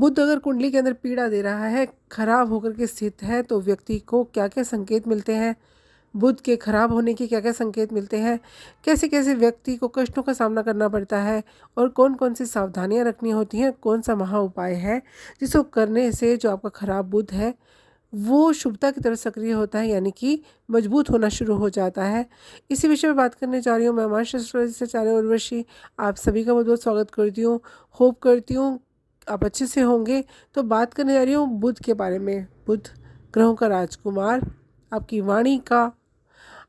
बुध अगर कुंडली के अंदर पीड़ा दे रहा है, खराब होकर के स्थित है, तो व्यक्ति को क्या क्या संकेत मिलते हैं, बुध के खराब होने के क्या क्या संकेत मिलते हैं, कैसे कैसे व्यक्ति को कष्टों का सामना करना पड़ता है और कौन कौन सी सावधानियां रखनी होती हैं, कौन सा महा उपाय है जिसको करने से जो आपका खराब बुध है वो शुभता की तरफ सक्रिय होता है, यानी कि मजबूत होना शुरू हो जाता है। इसी विषय में बात करने जा रही हूँ मैं, मास्टर एस्ट्रोलॉजी से आचार्य उर्वशी। आप सभी का बहुत बहुत स्वागत करती हूँ। होप करती हूँ आप अच्छे से होंगे। तो बात करने जा रही हूँ बुध के बारे में। बुध ग्रहों का राजकुमार, आपकी वाणी का,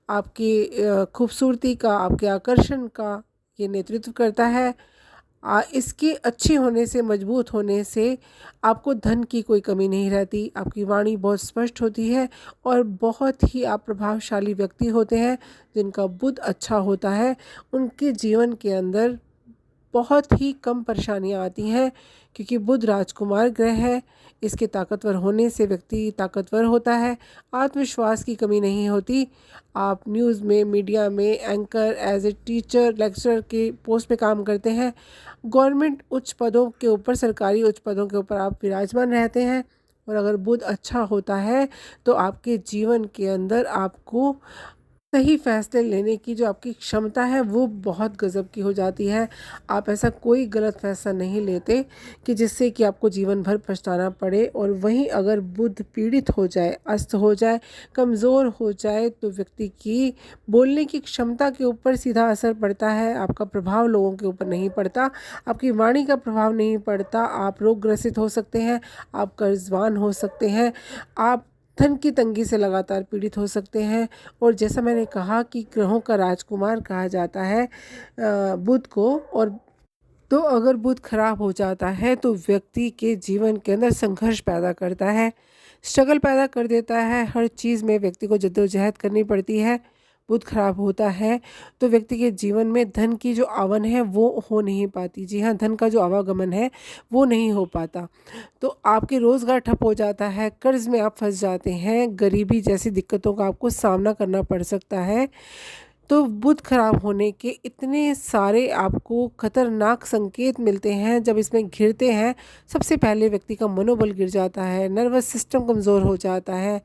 आपकी खूबसूरती का, आपके आकर्षण का ये नेतृत्व करता है। इसके अच्छे होने से, मजबूत होने से आपको धन की कोई कमी नहीं रहती। आपकी वाणी बहुत स्पष्ट होती है और बहुत ही आप प्रभावशाली व्यक्ति होते हैं। जिनका बुध अच्छा होता है उनके जीवन के अंदर बहुत ही कम परेशानियां आती हैं, क्योंकि बुध राजकुमार ग्रह है। इसके ताकतवर होने से व्यक्ति ताकतवर होता है, आत्मविश्वास की कमी नहीं होती। आप न्यूज़ में, मीडिया में anchor, as a teacher, lecturer के पोस्ट पे काम करते हैं, गवर्नमेंट उच्च पदों के ऊपर, सरकारी उच्च पदों के ऊपर आप विराजमान रहते हैं। और अगर बुध अच्छा होता है तो आपके जीवन के अंदर आपको सही फैसले लेने की जो आपकी क्षमता है वो बहुत गज़ब की हो जाती है। आप ऐसा कोई गलत फैसला नहीं लेते कि जिससे कि आपको जीवन भर पछताना पड़े। और वहीं अगर बुध पीड़ित हो जाए, अस्त हो जाए, कमज़ोर हो जाए, तो व्यक्ति की बोलने की क्षमता के ऊपर सीधा असर पड़ता है। आपका प्रभाव लोगों के ऊपर नहीं पड़ता, आपकी वाणी का प्रभाव नहीं पड़ता। आप रोग ग्रसित हो सकते हैं, आप कर्जवान हो सकते हैं, आप धन की तंगी से लगातार पीड़ित हो सकते हैं। और जैसा मैंने कहा कि ग्रहों का राजकुमार कहा जाता है बुध को। और तो अगर बुध खराब हो जाता है तो व्यक्ति के जीवन के अंदर संघर्ष पैदा करता है, स्ट्रगल पैदा कर देता है। हर चीज़ में व्यक्ति को जद्दोजहद करनी पड़ती है। बुध खराब होता है तो व्यक्ति के जीवन में धन की जो आवन है वो हो नहीं पाती। जी हाँ, धन का जो आवागमन है वो नहीं हो पाता। तो आपके रोज़गार ठप हो जाता है, कर्ज में आप फंस जाते हैं, गरीबी जैसी दिक्कतों का आपको सामना करना पड़ सकता है। तो बुध खराब होने के इतने सारे आपको खतरनाक संकेत मिलते हैं। जब इसमें घिरते हैं, सबसे पहले व्यक्ति का मनोबल गिर जाता है, नर्वस सिस्टम कमज़ोर हो जाता है,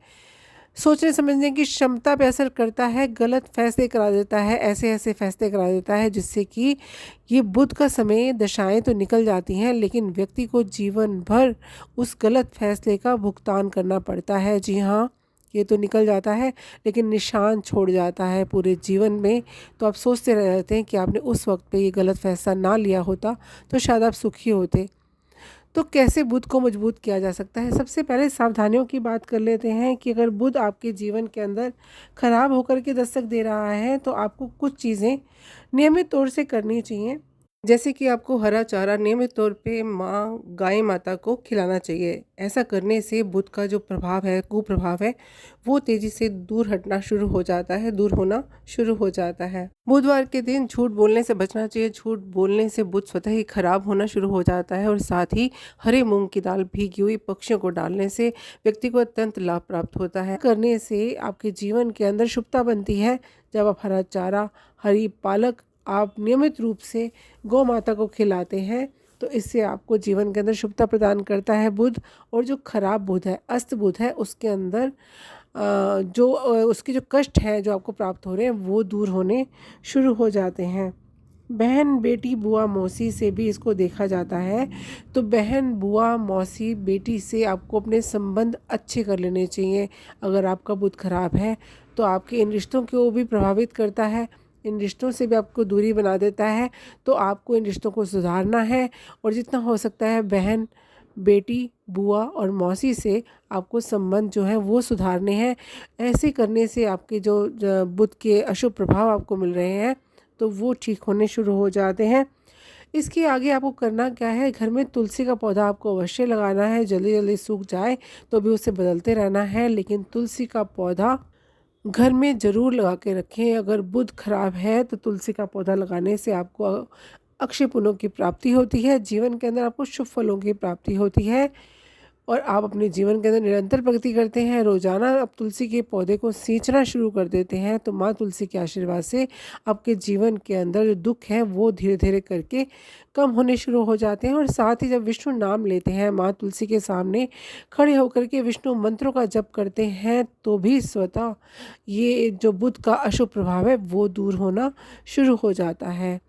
सोचने समझने की क्षमता पे असर करता है, गलत फैसले करा देता है, ऐसे ऐसे फैसले करा देता है जिससे कि ये बुध का समय, दशाएं तो निकल जाती हैं लेकिन व्यक्ति को जीवन भर उस गलत फैसले का भुगतान करना पड़ता है। जी हाँ, ये तो निकल जाता है लेकिन निशान छोड़ जाता है पूरे जीवन में। तो आप सोचते रह जाते हैं कि आपने उस वक्त पे ये गलत फैसला ना लिया होता तो शायद आप सुखी होते। तो कैसे बुध को मजबूत किया जा सकता है? सबसे पहले सावधानियों की बात कर लेते हैं कि अगर बुध आपके जीवन के अंदर खराब होकर के दस्तक दे रहा है तो आपको कुछ चीज़ें नियमित तौर से करनी चाहिए। जैसे कि आपको हरा चारा नियमित तौर पे गाय माता को खिलाना चाहिए। ऐसा करने से बुध का जो प्रभाव है, कुप्रभाव है, वो तेज़ी से दूर हटना शुरू हो जाता है, दूर होना शुरू हो जाता है। बुधवार के दिन झूठ बोलने से बचना चाहिए। झूठ बोलने से बुध स्वतः ही खराब होना शुरू हो जाता है। और साथ ही हरे मूंग की दाल भीगी हुई पक्षियों को डालने से व्यक्ति को अत्यंत लाभ प्राप्त होता है। करने से आपके जीवन के अंदर शुभता बनती है। जब आप हरा चारा, हरी पालक आप नियमित रूप से गौ माता को खिलाते हैं तो इससे आपको जीवन के अंदर शुभता प्रदान करता है बुध। और जो खराब बुध है, अस्त बुध है, उसके अंदर उसके जो कष्ट हैं जो आपको प्राप्त हो रहे हैं वो दूर होने शुरू हो जाते हैं। बहन, बेटी, बुआ, मौसी से भी इसको देखा जाता है। तो बहन, बुआ, मौसी, बेटी से आपको अपने संबंध अच्छे कर लेने चाहिए। अगर आपका बुध खराब है तो आपके इन रिश्तों को भी प्रभावित करता है, इन रिश्तों से भी आपको दूरी बना देता है। तो आपको इन रिश्तों को सुधारना है और जितना हो सकता है बहन, बेटी, बुआ और मौसी से आपको संबंध जो है वो सुधारने हैं। ऐसे करने से आपके जो बुध के अशुभ प्रभाव आपको मिल रहे हैं तो वो ठीक होने शुरू हो जाते हैं। इसके आगे आपको करना क्या है, घर में तुलसी का पौधा आपको अवश्य लगाना है। जल्दी जल्दी सूख जाए तो भी उसे बदलते रहना है, लेकिन तुलसी का पौधा घर में ज़रूर लगा के रखें। अगर बुध खराब है तो तुलसी का पौधा लगाने से आपको अक्षय पुण्यों की प्राप्ति होती है, जीवन के अंदर आपको शुभ फलों की प्राप्ति होती है। और आप अपने जीवन के अंदर निरंतर प्रगति करते हैं, रोज़ाना आप तुलसी के पौधे को सींचना शुरू कर देते हैं, तो माँ तुलसी के आशीर्वाद से आपके जीवन के अंदर जो दुख है वो धीरे धीरे करके कम होने शुरू हो जाते हैं। और साथ ही जब विष्णु नाम लेते हैं, माँ तुलसी के सामने खड़े होकर के विष्णु मंत्रों का जप करते हैं, तो भी स्वतः ये जो बुध का अशुभ प्रभाव है वो दूर होना शुरू हो जाता है।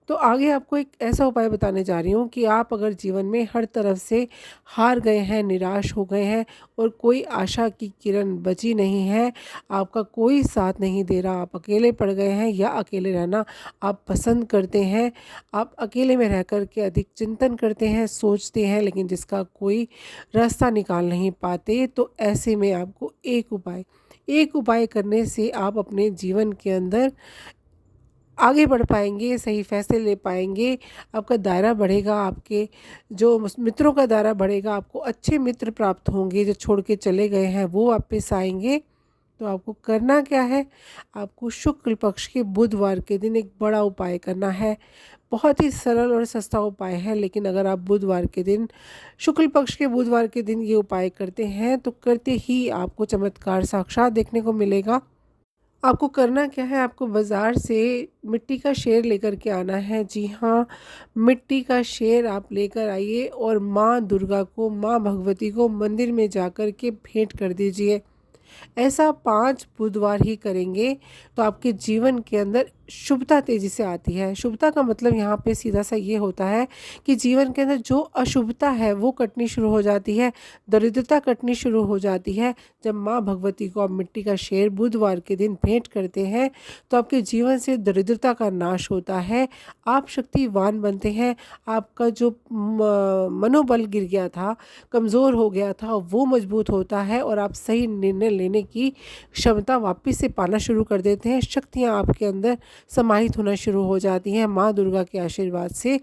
तो आगे आपको एक ऐसा उपाय बताने जा रही हूँ कि आप अगर जीवन में हर तरफ से हार गए हैं, निराश हो गए हैं और कोई आशा की किरण बची नहीं है, आपका कोई साथ नहीं दे रहा, आप अकेले पड़ गए हैं या अकेले रहना आप पसंद करते हैं, आप अकेले में रह कर के अधिक चिंतन करते हैं, सोचते हैं, लेकिन जिसका कोई रास्ता निकाल नहीं पाते, तो ऐसे में आपको एक उपाय करने से आप अपने जीवन के अंदर आगे बढ़ पाएंगे, सही फैसले ले पाएंगे, आपका दायरा बढ़ेगा, आपके जो मित्रों का दायरा बढ़ेगा, आपको अच्छे मित्र प्राप्त होंगे, जो छोड़ के चले गए हैं वो वापस आएंगे। तो आपको करना क्या है, आपको शुक्ल पक्ष के बुधवार के दिन एक बड़ा उपाय करना है। बहुत ही सरल और सस्ता उपाय है, लेकिन अगर आप बुधवार के दिन, शुक्ल पक्ष के बुधवार के दिन ये उपाय करते हैं तो करते ही आपको चमत्कार साक्षात देखने को मिलेगा। आपको करना क्या है, आपको बाज़ार से मिट्टी का शेर लेकर के आना है। जी हाँ, मिट्टी का शेर आप लेकर आइए और माँ दुर्गा को, माँ भगवती को मंदिर में जाकर के भेंट कर दीजिए। ऐसा 5 बुधवार ही करेंगे तो आपके जीवन के अंदर शुभता तेज़ी से आती है। शुभता का मतलब यहाँ पे सीधा सा ये होता है कि जीवन के अंदर जो अशुभता है वो कटनी शुरू हो जाती है, दरिद्रता कटनी शुरू हो जाती है। जब माँ भगवती को आप मिट्टी का शेर बुधवार के दिन भेंट करते हैं तो आपके जीवन से दरिद्रता का नाश होता है, आप शक्तिवान बनते हैं, आपका जो मनोबल गिर गया था, कमज़ोर हो गया था, वो मजबूत होता है और आप सही निर्णय लेने की क्षमता वापस से पाना शुरू कर देते हैं। शक्तियाँ आपके अंदर समाहित होना शुरू हो जाती हैं। माँ दुर्गा के आशीर्वाद से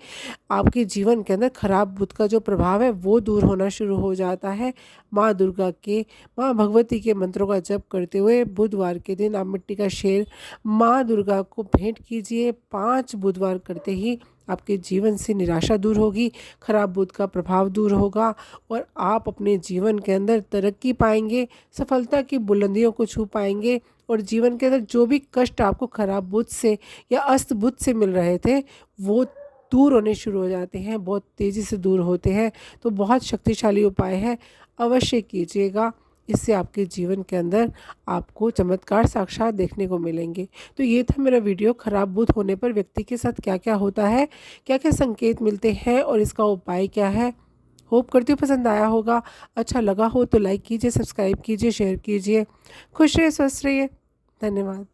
आपके जीवन के अंदर खराब बुध का जो प्रभाव है वो दूर होना शुरू हो जाता है। माँ दुर्गा के, माँ भगवती के मंत्रों का जप करते हुए बुधवार के दिन आप मिट्टी का शेर माँ दुर्गा को भेंट कीजिए। 5 बुधवार करते ही आपके जीवन से निराशा दूर होगी, खराब बुध का प्रभाव दूर होगा और आप अपने जीवन के अंदर तरक्की पाएंगे, सफलता की बुलंदियों को छू पाएंगे और जीवन के अंदर जो भी कष्ट आपको खराब बुध से या अस्त बुध से मिल रहे थे वो दूर होने शुरू हो जाते हैं, बहुत तेज़ी से दूर होते हैं। तो बहुत शक्तिशाली उपाय है, अवश्य कीजिएगा। इससे आपके जीवन के अंदर आपको चमत्कार साक्षात देखने को मिलेंगे। तो ये था मेरा वीडियो, खराब बुध होने पर व्यक्ति के साथ क्या क्या होता है, क्या क्या संकेत मिलते हैं और इसका उपाय क्या है। होप करती हूँ पसंद आया होगा। अच्छा लगा हो तो लाइक कीजिए, सब्सक्राइब कीजिए, शेयर कीजिए। खुश रहिए, स्वस्थ रहिए। धन्यवाद।